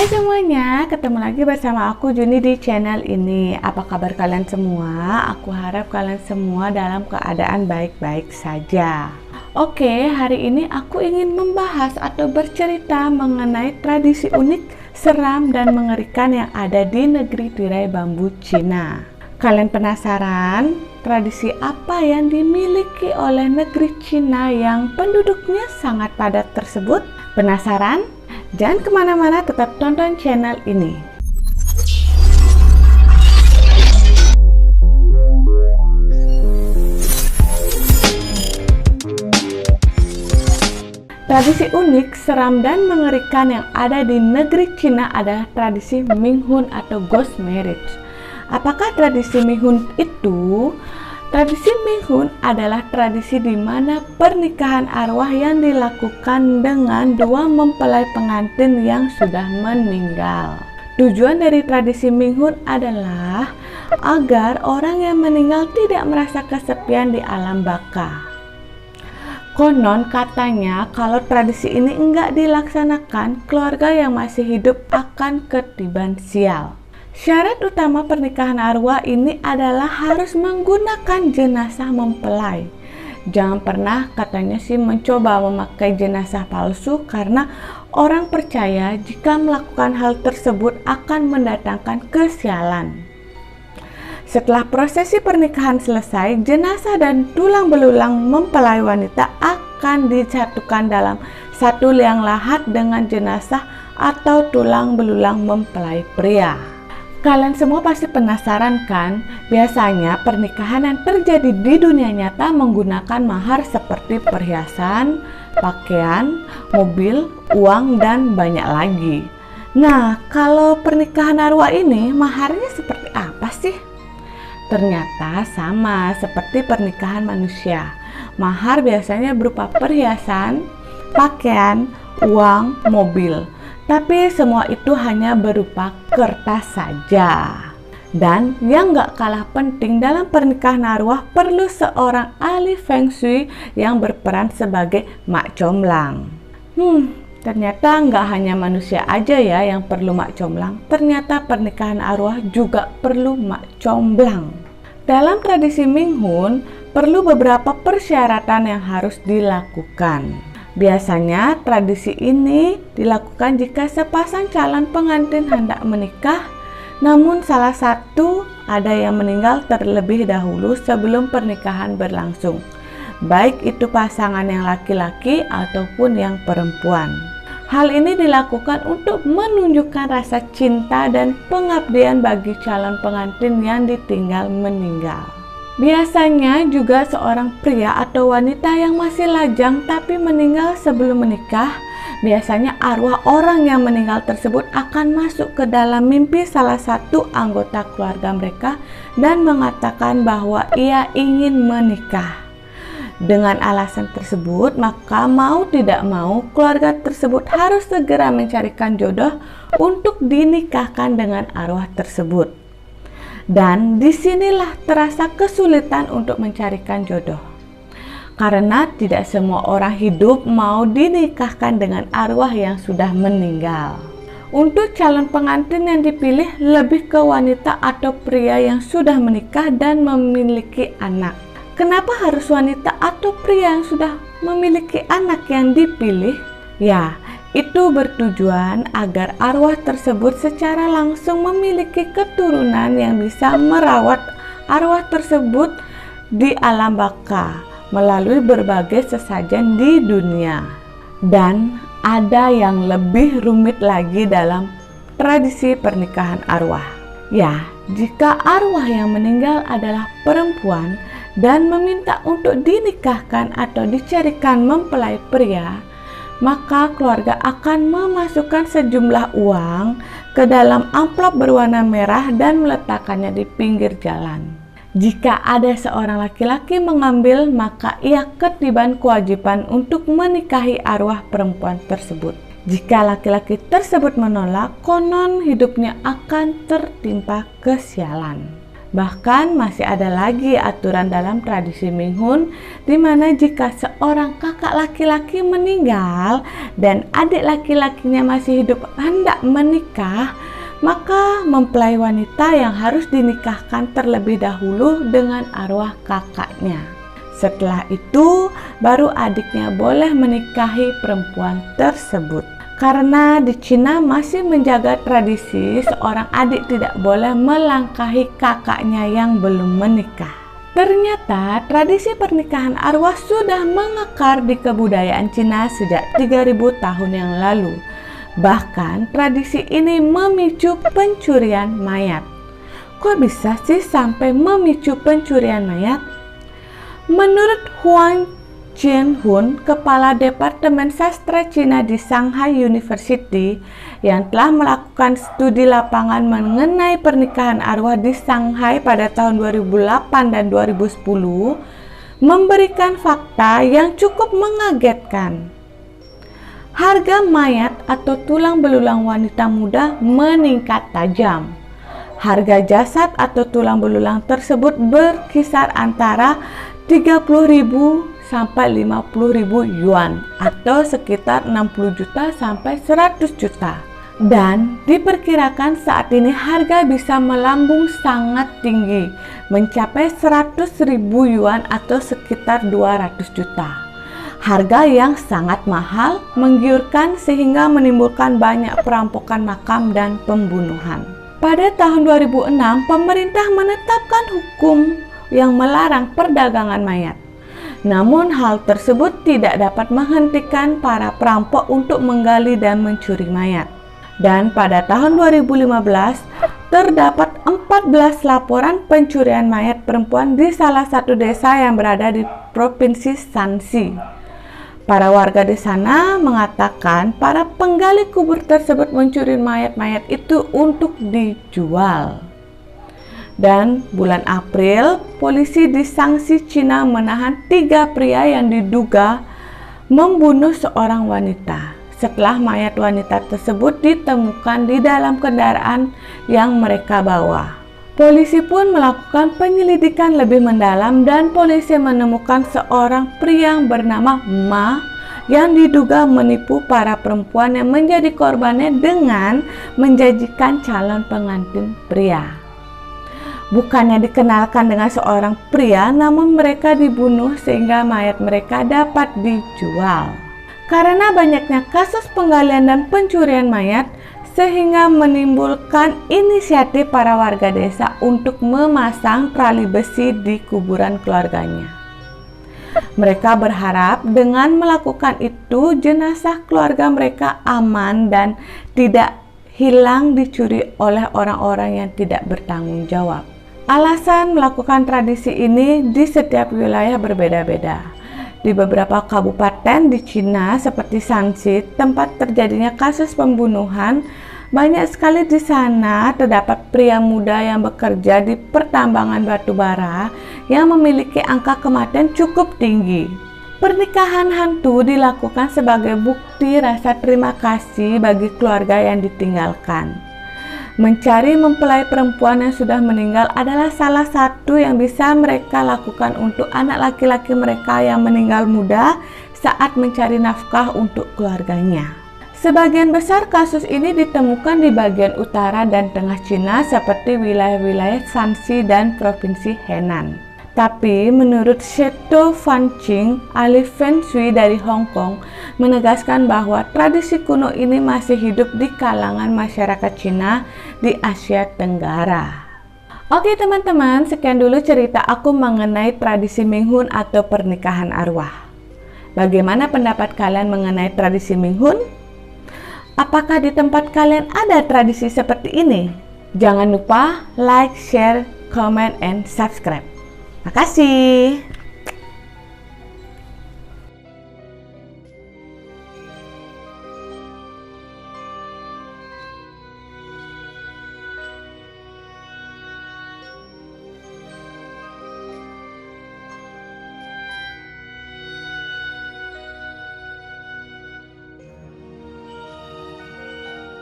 Hai semuanya, ketemu lagi bersama aku Juni di channel ini. Apa kabar kalian semua? Aku harap kalian semua dalam keadaan baik-baik saja. Oke, hari ini aku ingin membahas atau bercerita mengenai tradisi unik, seram, dan mengerikan yang ada di negeri tirai bambu Cina. Kalian penasaran tradisi apa yang dimiliki oleh negeri Cina yang penduduknya sangat padat tersebut? Penasaran? Jangan kemana-mana, tetap tonton channel ini. Tradisi unik, seram, dan mengerikan yang ada di negeri Cina adalah tradisi Minghun atau Ghost Marriage. Apakah tradisi Minghun itu? Tradisi Minghun adalah tradisi di mana pernikahan arwah yang dilakukan dengan dua mempelai pengantin yang sudah meninggal. Tujuan dari tradisi Minghun adalah agar orang yang meninggal tidak merasa kesepian di alam baka. Konon katanya kalau tradisi ini enggak dilaksanakan, keluarga yang masih hidup akan ketiban sial. Syarat utama pernikahan arwah ini adalah harus menggunakan jenazah mempelai. Jangan pernah katanya sih mencoba memakai jenazah palsu karena orang percaya jika melakukan hal tersebut akan mendatangkan kesialan. Setelah prosesi pernikahan selesai, jenazah dan tulang belulang mempelai wanita akan disatukan dalam satu liang lahat dengan jenazah atau tulang belulang mempelai pria. Kalian semua pasti penasaran kan? Biasanya pernikahan yang terjadi di dunia nyata menggunakan mahar seperti perhiasan, pakaian, mobil, uang, dan banyak lagi. Nah, kalau pernikahan arwah ini maharnya seperti apa sih? Ternyata sama seperti pernikahan manusia. Mahar biasanya berupa perhiasan, pakaian, uang, mobil. Tapi semua itu hanya berupa kertas saja. Dan yang gak kalah penting dalam pernikahan arwah perlu seorang ahli Feng Shui yang berperan sebagai mak comblang. Ternyata nggak hanya manusia aja ya yang perlu mak comblang. Ternyata pernikahan arwah juga perlu mak comblang. Dalam tradisi Minghun, perlu beberapa persyaratan yang harus dilakukan. Biasanya tradisi ini dilakukan jika sepasang calon pengantin hendak menikah, namun salah satu ada yang meninggal terlebih dahulu sebelum pernikahan berlangsung, baik itu pasangan yang laki-laki ataupun yang perempuan. Hal ini dilakukan untuk menunjukkan rasa cinta dan pengabdian bagi calon pengantin yang ditinggal meninggal. Biasanya juga seorang pria atau wanita yang masih lajang tapi meninggal sebelum menikah, biasanya arwah orang yang meninggal tersebut akan masuk ke dalam mimpi salah satu anggota keluarga mereka dan mengatakan bahwa ia ingin menikah. Dengan alasan tersebut, maka mau tidak mau keluarga tersebut harus segera mencarikan jodoh untuk dinikahkan dengan arwah tersebut. Dan disinilah terasa kesulitan untuk mencarikan jodoh. Karena tidak semua orang hidup mau dinikahkan dengan arwah yang sudah meninggal. Untuk calon pengantin yang dipilih lebih ke wanita atau pria yang sudah menikah dan memiliki anak. Kenapa harus wanita atau pria yang sudah memiliki anak yang dipilih? Ya, itu bertujuan agar arwah tersebut secara langsung memiliki keturunan yang bisa merawat arwah tersebut di alam baka melalui berbagai sesajen di dunia. Dan ada yang lebih rumit lagi dalam tradisi pernikahan arwah. Ya, jika arwah yang meninggal adalah perempuan dan meminta untuk dinikahkan atau dicarikan mempelai pria, maka keluarga akan memasukkan sejumlah uang ke dalam amplop berwarna merah dan meletakkannya di pinggir jalan. Jika ada seorang laki-laki mengambil, maka ia ketiban kewajiban untuk menikahi arwah perempuan tersebut. Jika laki-laki tersebut menolak, konon hidupnya akan tertimpa kesialan. Bahkan masih ada lagi aturan dalam tradisi Minghun di mana jika seorang kakak laki-laki meninggal dan adik laki-lakinya masih hidup hendak menikah, maka mempelai wanita yang harus dinikahkan terlebih dahulu dengan arwah kakaknya. Setelah itu, baru adiknya boleh menikahi perempuan tersebut. Karena di Cina masih menjaga tradisi seorang adik tidak boleh melangkahi kakaknya yang belum menikah. Ternyata tradisi pernikahan arwah sudah mengakar di kebudayaan Cina sejak 3000 tahun yang lalu. Bahkan tradisi ini memicu pencurian mayat. Kok bisa sih sampai memicu pencurian mayat? Menurut Huang Jianhun, Kepala Departemen Sastra Cina di Shanghai University yang telah melakukan studi lapangan mengenai pernikahan arwah di Shanghai pada tahun 2008 dan 2010, memberikan fakta yang cukup mengagetkan. Harga mayat atau tulang belulang wanita muda meningkat tajam. Harga jasad atau tulang belulang tersebut berkisar antara 30.000 sampai 50.000 yuan atau sekitar 60 juta sampai 100 juta. Dan diperkirakan saat ini harga bisa melambung sangat tinggi, mencapai 100.000 yuan atau sekitar 200 juta. Harga yang sangat mahal, menggiurkan sehingga menimbulkan banyak perampokan makam dan pembunuhan. Pada tahun 2006, pemerintah menetapkan hukum yang melarang perdagangan mayat. Namun hal tersebut tidak dapat menghentikan para perampok untuk menggali dan mencuri mayat. Dan pada tahun 2015 terdapat 14 laporan pencurian mayat perempuan di salah satu desa yang berada di Provinsi Shanxi. Para warga di sana mengatakan para penggali kubur tersebut mencuri mayat-mayat itu untuk dijual. Dan bulan April, polisi di Shanxi, Cina menahan 3 pria yang diduga membunuh seorang wanita setelah mayat wanita tersebut ditemukan di dalam kendaraan yang mereka bawa. Polisi pun melakukan penyelidikan lebih mendalam dan polisi menemukan seorang pria yang bernama Ma yang diduga menipu para perempuan yang menjadi korbannya dengan menjanjikan calon pengantin pria. Bukannya dikenalkan dengan seorang pria, namun mereka dibunuh sehingga mayat mereka dapat dijual. Karena banyaknya kasus penggalian dan pencurian mayat, sehingga menimbulkan inisiatif para warga desa untuk memasang tali besi di kuburan keluarganya. Mereka berharap dengan melakukan itu, jenazah keluarga mereka aman dan tidak hilang dicuri oleh orang-orang yang tidak bertanggung jawab. Alasan melakukan tradisi ini di setiap wilayah berbeda-beda. Di beberapa kabupaten di Cina seperti Shanxi, tempat terjadinya kasus pembunuhan, banyak sekali di sana terdapat pria muda yang bekerja di pertambangan batu bara yang memiliki angka kematian cukup tinggi. Pernikahan hantu dilakukan sebagai bukti rasa terima kasih bagi keluarga yang ditinggalkan. Mencari mempelai perempuan yang sudah meninggal adalah salah satu yang bisa mereka lakukan untuk anak laki-laki mereka yang meninggal muda saat mencari nafkah untuk keluarganya. Sebagian besar kasus ini ditemukan di bagian utara dan tengah Cina seperti wilayah-wilayah Shanxi dan Provinsi Henan. Tapi menurut Shetou Fanqing, ahli Feng Shui dari Hong Kong, menegaskan bahwa tradisi kuno ini masih hidup di kalangan masyarakat Cina di Asia Tenggara. Oke teman-teman, sekian dulu cerita aku mengenai tradisi Minghun atau pernikahan arwah. Bagaimana pendapat kalian mengenai tradisi Minghun? Apakah di tempat kalian ada tradisi seperti ini? Jangan lupa like, share, comment, and subscribe. Makasih.